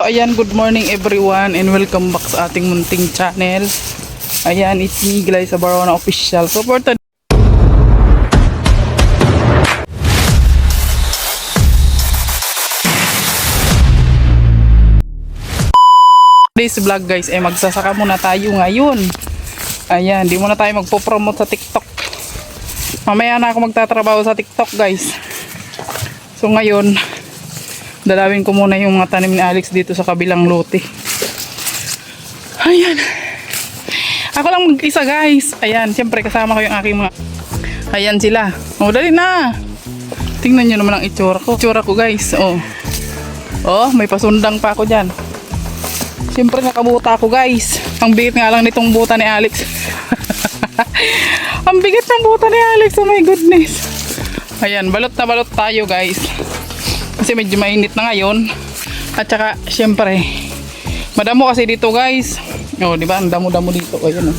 Ayan, good morning everyone and welcome back sa ating munting channel. Ayan, it's me, Glay sa Barona Official. So for today's vlog guys, magsasaka muna tayo ngayon. Ayan, di muna tayo magpo-promote sa TikTok. Mamaya na ako magtatrabaho sa TikTok guys. So ngayon, dalawin ko muna yung mga tanim ni Alex dito sa kabilang lote. Ayan. Ako lang mag-isa guys. Ayan, siyempre kasama ko yung aking mga... Ayan sila. O, dali na. Tingnan nyo naman ang itsura ko. Itsura ko guys. O. O, may pasundang pa ako dyan. Siyempre nakabuta ako guys. Ang bigat nga lang nitong buta ni Alex. Ang bigat ng buta ni Alex. Oh my goodness. Ayan, balot na balot tayo guys. Kasi medyo mainit na ngayon. At saka syempre madamo kasi dito guys. Oh, di ba? Ang damo-damo dito. Ayun oh.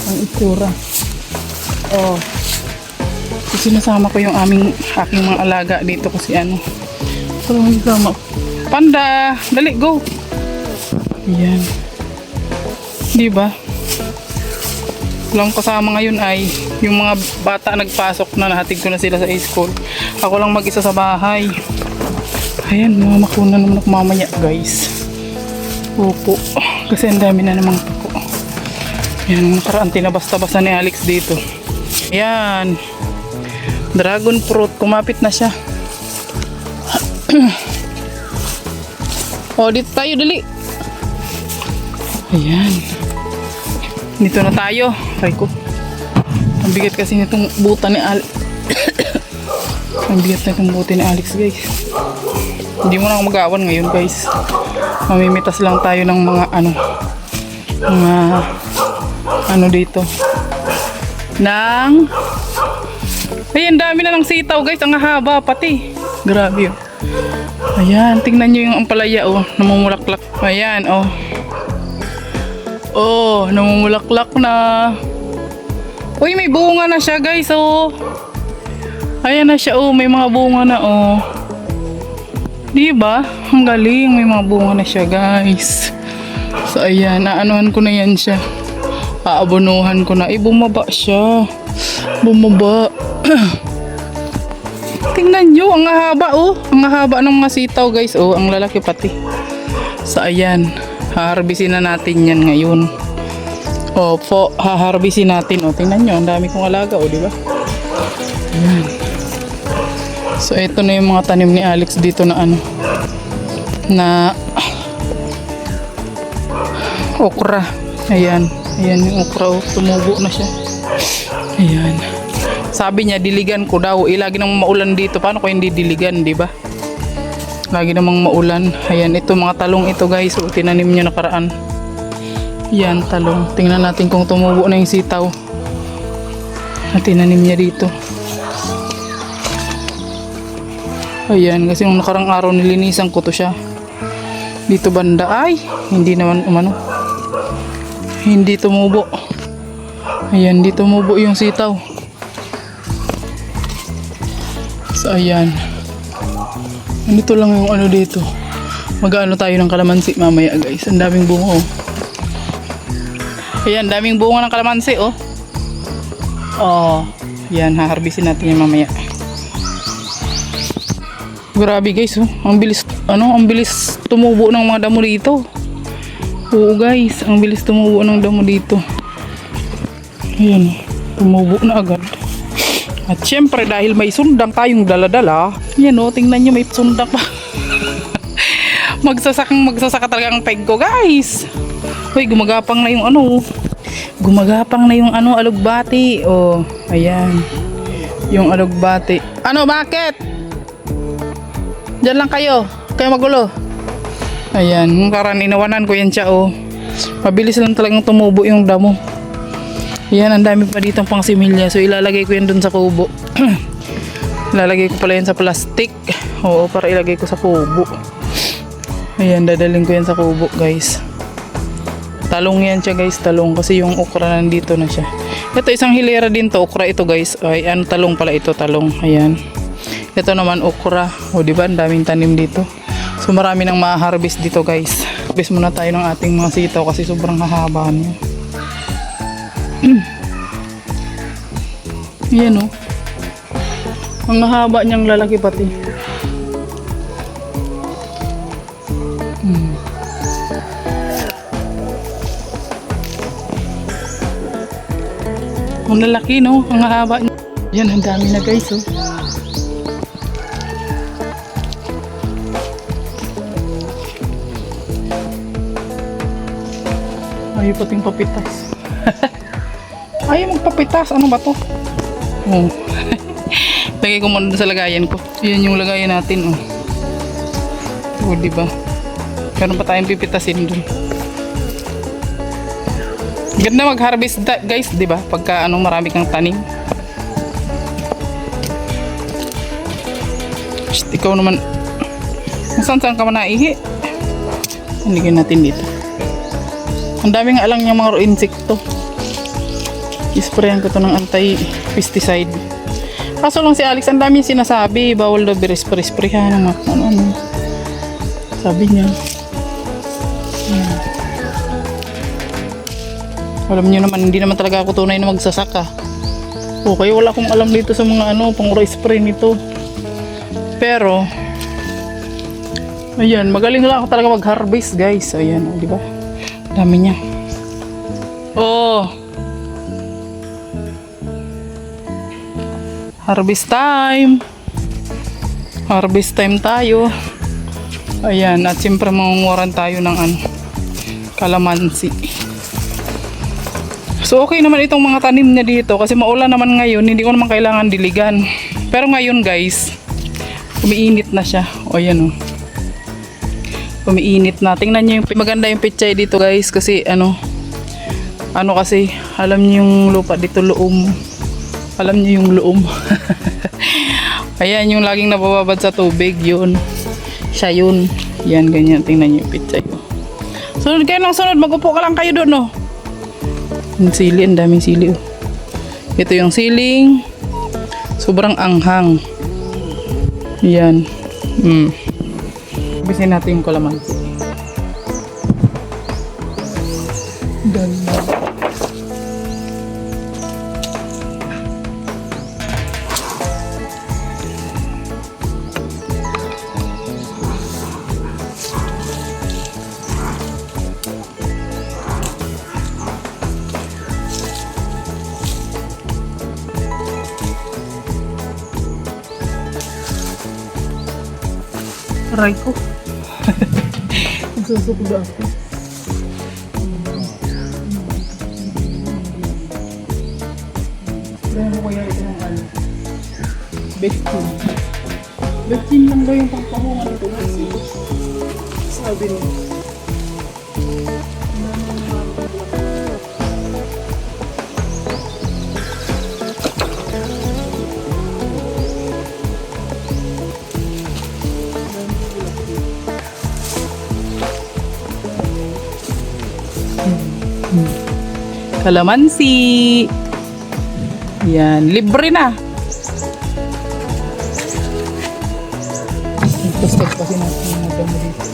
Ang itsura. Oh. Sinasama ko yung aking mga alaga dito kasi ano. So, Panda, dali go. Ayan. Di ba? Lang kasama ngayon ay yung mga bata nagpasok na, nahatid ko na sila sa school. Ako lang mag-isa sa bahay. Ayan, mamakuna naman ako mamaya guys. Opo, kasi ang dami na namang pako. Ayan, nakaraan tinabas-tabasa ni Alex dito. Ayan, dragon fruit, kumapit na siya. O, dito tayo, dali. Ayan, dito na tayo. Ay ko, ang bigat kasi nitong buta ni Alex. Ang bigat na itong buta ni Alex guys. Hindi mo na ako mag-awan ngayon guys. Mamimitas lang tayo ng mga ano dito ng ayan, dami na ng sitaw guys. Ang haba pati. Grabe yun. Ayan, tingnan nyo yung ampalaya oh, namumulaklak. Ayan oh. Oh, namumulaklak na. Uy, may bunga na siya guys oh. Ayan na siya oh, may mga bunga na oh. Diba? Ang galing, may mga bunga na siya guys. So ayan, naanuhan ko na yan siya. Aabonuhan ko na. Bumaba siya. Bumaba. Tingnan nyo, ang haba oh. Ang haba ng mga sitaw guys oh. Ang lalaki pati. So ayan, haharbisin na natin yan ngayon. Opo, haharbisin natin oh. Tingnan nyo, ang dami kong alaga oh, diba? Ayan. So ito na yung mga tanim ni Alex dito na ano, na okra. Ayan, ayan yung okra oh, tumubo na siya. Ayan. Sabi niya diligan ko daw, lagi namang maulan dito. Paano ko hindi diligan, di ba? Lagi namang maulan. Ayan, ito mga talong ito guys, so tinanim niya nakaraan. Yan, talong. Tingnan natin kung tumubo na yung sitaw na tinanim niya dito. Ayan, kasi nung nakarang araw nilinisan ko to siya. Dito banda ay hindi naman umano. Hindi tumubo. Ayan, di tumubo yung sitaw. So ayan. Nandito lang yung ano dito. Mag-ano tayo ng kalamansi mamaya guys. Ang daming bunga oh. Ayan, daming bunga ng kalamansi oh. Oh, yan, haharbisin natin yung mamaya. Grabe guys oh. Ang bilis tumubo ng mga damo dito. Oo guys, ang bilis tumubo ng damo dito. Ayan, tumubo na agad. At syempre dahil may sundang tayong dala-dala, yan oh, tingnan nyo may sundang pa. magsasaka talaga ang peg ko guys. Uy, gumagapang na yung ano. Gumagapang na yung ano, alugbati. Oh, ayan. Yung alugbati. Ano, bakit? Diyan lang kayo magulo. Ayan, karan inawanan ko yan siya oh. Mabilis lang talagang tumubo yung damo. Ayan, ang dami pa dito pang similya. So ilalagay ko yan dun sa kubo. Ilalagay ko pala yan sa plastic. Oo, para ilagay ko sa kubo. Ayan, dadaling ko yan sa kubo guys. Talong yan siya guys, talong. Kasi yung okra nandito na siya. Ito isang hilera din to, okra ito guys. Ay, ano, talong pala ito, talong. Ayan. Ito naman okra. O diba, ang daming tanim dito. So marami nang ma-harvest dito guys. Harvest muna tayo ng ating mga sitaw kasi sobrang hahaba niya. Yan oh. Ang haba niyang lalaki pati. Ang lalaki no, ang haba niya. Yan, ang dami na guys oh. Ayaw pating papitas. Ayaw magpapitas. Ano ba to? Oh. Lagay ko muna sa lagayan ko. Yan yung lagayan natin. Oh. Oh, diba? Meron pa tayong pipitasin dun. Ganda mag-harvest guys, diba? Pagka marami kang tanim. Shhh, ikaw naman. Saan ka man naihi? Hanigin natin dito. Ang daming alang niyang mga insekto. Isprayan ko to ng anti-pesticide. Kaso lang si Alex, ang dami sinasabi. Bawal daw spray-sprayhan ng ano. Sabi niya. Alam niyo naman, hindi naman talaga ako tunay na magsasaka. Okay, wala akong alam dito sa mga pang-spray nito. Pero, ayan, magaling lang ako talaga mag-harvest guys. Ayan, di ba? Dami niya. Oh. Harvest time. Harvest time tayo. Ayan, at siyempre mangunguran tayo ng kalamansi. So okay naman itong mga tanim niya dito kasi maulan naman ngayon, hindi ko naman kailangan diligan. Pero ngayon guys, umiinit na siya. O yan o. Umiinit na. Tingnan niyo yung maganda yung pichay dito guys kasi kasi alam niyo yung lupa dito loom. Alam niyo yung loom. Ayan yung laging nabababad sa tubig, yun. Siya yun. Yan ganyan, tingnan niyo yung pichay ko. Sunod kayo ng sunod, magupo ka lang kayo doon no. Yung sili, ang daming sili oh. Ito yung siling. Sobrang anghang. Yan. Bisin natin yung kalamansi. Ganda. Aray ko. Nagsusukod ako. Kaya mo kaya ito ng Bectin. Bectin lang daw yung pagpahungan ito. Sabi niya. Kalamansi. Yan, libre na. Ito-step kasi natin yung damo dito.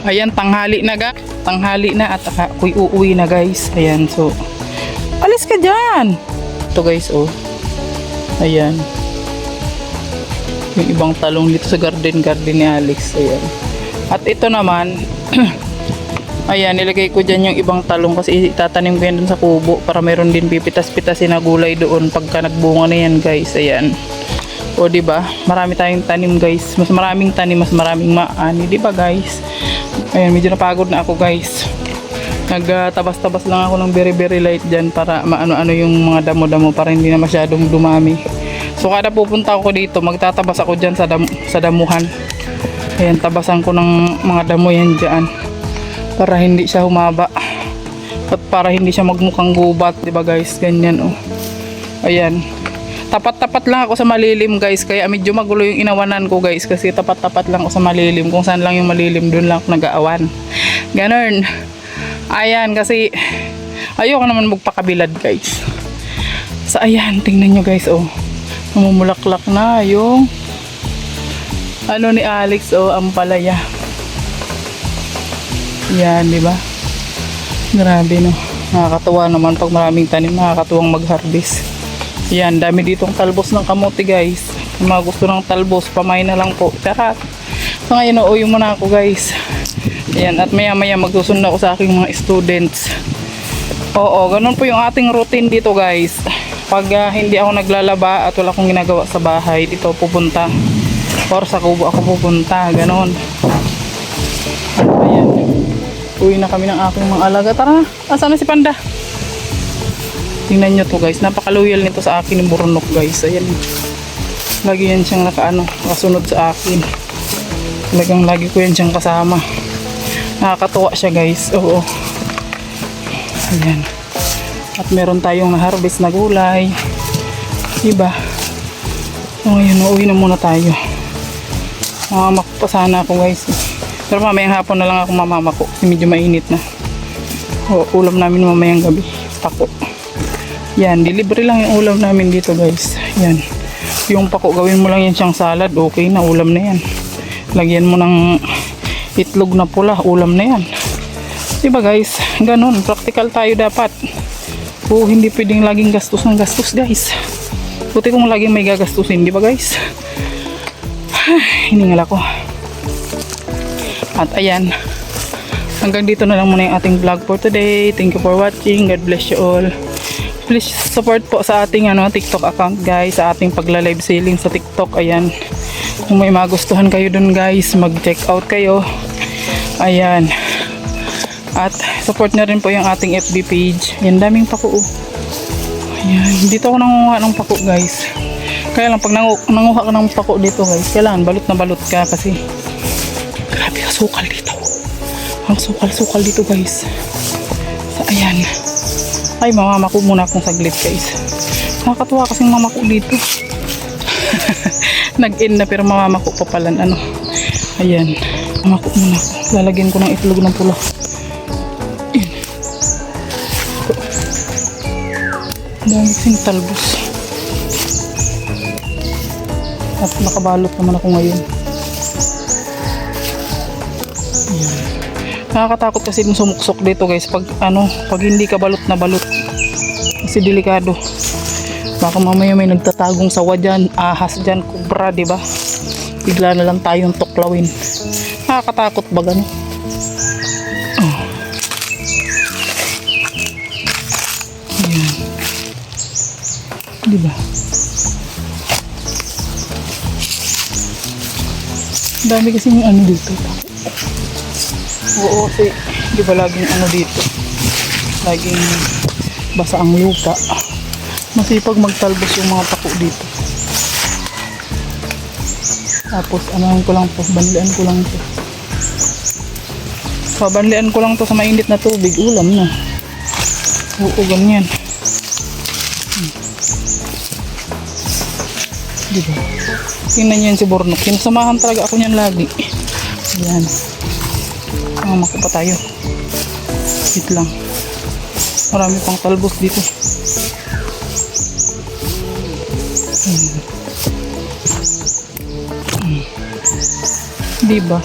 Ayan, tanghali na ga. Tanghali na at ako'y uuwi na guys. Ayan, so alis ka dyan. Ito guys, oh. Ayan. Yung ibang talong dito sa garden ni Alex. Ayan. At ito naman, ayan, nilagay ko dyan yung ibang talong kasi itatanim ko yan dun sa kubo para meron din pipitas-pitasin na gulay doon pagka nagbunga na yan guys. Ayan. O diba, marami tayong tanim guys. Mas maraming tanim, mas maraming maani, diba guys? Ayan, medyo napagod na ako guys. Nagtabas-tabas lang ako ng very light dyan para maano-ano yung mga damo-damo para hindi na masyadong dumami. So kada pupunta ako dito, magtatabas ako dyan sa damuhan. Ayan, tabasan ko ng mga damo yan dyan para hindi siya humaba at para hindi siya magmukhang gubat, diba guys? Ganyan, oh. Ayan. Tapat-tapat lang ako sa malilim guys, kaya medyo magulo yung inawanan ko guys kasi tapat-tapat lang ako sa malilim. Kung saan lang yung malilim, dun lang ako nag-aawan. Ganun. Ayan, kasi ayoko naman magpakabilad guys. So ayan, tingnan nyo guys, oh. Namumulaklak na yung ano ni Alex, oh, ampalaya. Yan, di ba? Grabe, no. Nakakatuwa naman pag maraming tanim, nakakatuwang mag-harvest. Yan, dami ditong talbos ng kamote guys. Kung mga gusto ng talbos, pamay na lang po. Tara. So ngayon, uuwi muna ako guys. Yan, at maya maya magsusunod ako sa aking mga students. Oo, ganun po yung ating routine dito guys. Pag hindi ako naglalaba at wala akong ginagawa sa bahay, dito pupunta. Or sa kubo ako pupunta. Ganun. Ayan. Uwi na kami ng aking mga alaga. Tara, asan na si Panda? Tingnan nyo to guys, napaka-loyal nito sa akin yung burnok guys. Ayan, lagi yan siyang nakasunod sa akin. Talagang lagi ko yan siyang kasama. Nakakatuwa siya guys. Oo. Ayan. At meron tayong na-harvest na gulay, diba? So ngayon, uuwi na muna tayo. Mamamako pa sana ako guys, pero mamayang hapon na lang ako mamamako kasi medyo mainit na. O, ulam namin mamayang gabi, pako. Yan, delivery lang yung ulam namin dito guys. Yan, yung pako gawin mo lang yan siyang salad, okay na, ulam na yan. Lagyan mo ng itlog na pula, ulam na yan. Diba guys, ganun, practical tayo dapat. O hindi pwedeng laging gastos ng gastos guys. Buti kung laging may gagastusin, diba guys? Hiningal ako. At ayan, hanggang dito na lang muna yung ating vlog for today. Thank you for watching, God bless you all. Please support po sa ating TikTok account guys, sa ating pagla-live selling sa TikTok. Ayan, kung may magustuhan kayo dun guys, mag-check out kayo. Ayan, at support na rin po yung ating FB page. Ayan, daming pako. Ayan, dito ako nanguha ng pako guys. Kaya lang pag nanguha ka ng pako dito guys, kailangan balot na balot ka kasi grabe ka sukal dito. Ang sukal dito guys. So ayan, ay mamamako muna akong saglit guys. Nakakatuwa kasing mamako dito. Nag-in na pero mamamako pa pala. Ayan, mamako muna ako. Lalagyan ko ng itlog ng pula. Ayan. Dami sing talbos. At nakabalot naman ako ngayon. Ayan. Nakakatakot kasi yung sumuksok dito guys pag pag hindi ka balot na balot. Kasi delikado. Baka mamaya may nagtatagong sawa dyan, ahas dyan, kubra, diba? Bigla na lang tayong tuklawin. Nakakatakot ba gano'n? Oh. Ayan. Diba? Dami kasi yung ano dito. Oo, kasi di ba laging ano dito? Laging basa ang lupa. Masipag magtalbos yung mga pako dito. Tapos anahan ko lang to, banlian ko lang to. Pabanlian ko lang to sa mainit na tubig, ulam na. Oo, ganyan. Diba? Tingnan nyo yan si Bornok. Sinasamahan talaga ako niyan lagi. Ayan. Mama ko pa tayo. Wait lang. Marami pang talbos dito. Diba?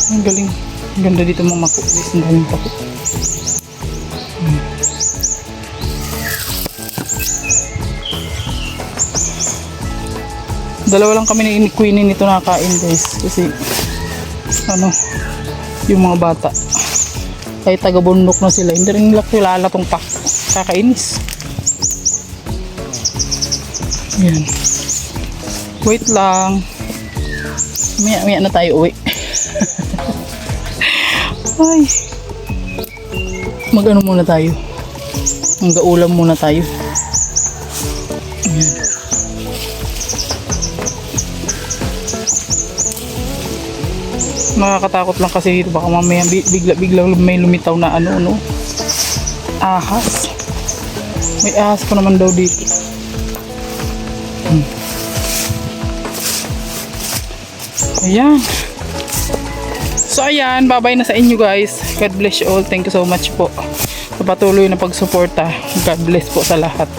Ang galing. Ang ganda dito mga mako. Ang galing pako. Dalawa lang kami ni Queenie nito nakain guys. Kasi ano, yung mga bata ay taga-bundok na sila. Hindi rin nila kilala tong pako. Kakainis. Yan. Wait lang. Maya na tayo uwi. Ay. Mag-ano muna tayo. Mag-ulam muna tayo. Yan. Nakakatakot lang kasi dito. Baka mamaya bigla may lumitaw na ano. Ahas. May ahas pa naman daw dito. Ayan. So ayan, bye-bye na sa inyo guys. God bless you all. Thank you so much po sa patuloy na pagsuporta. God bless po sa lahat.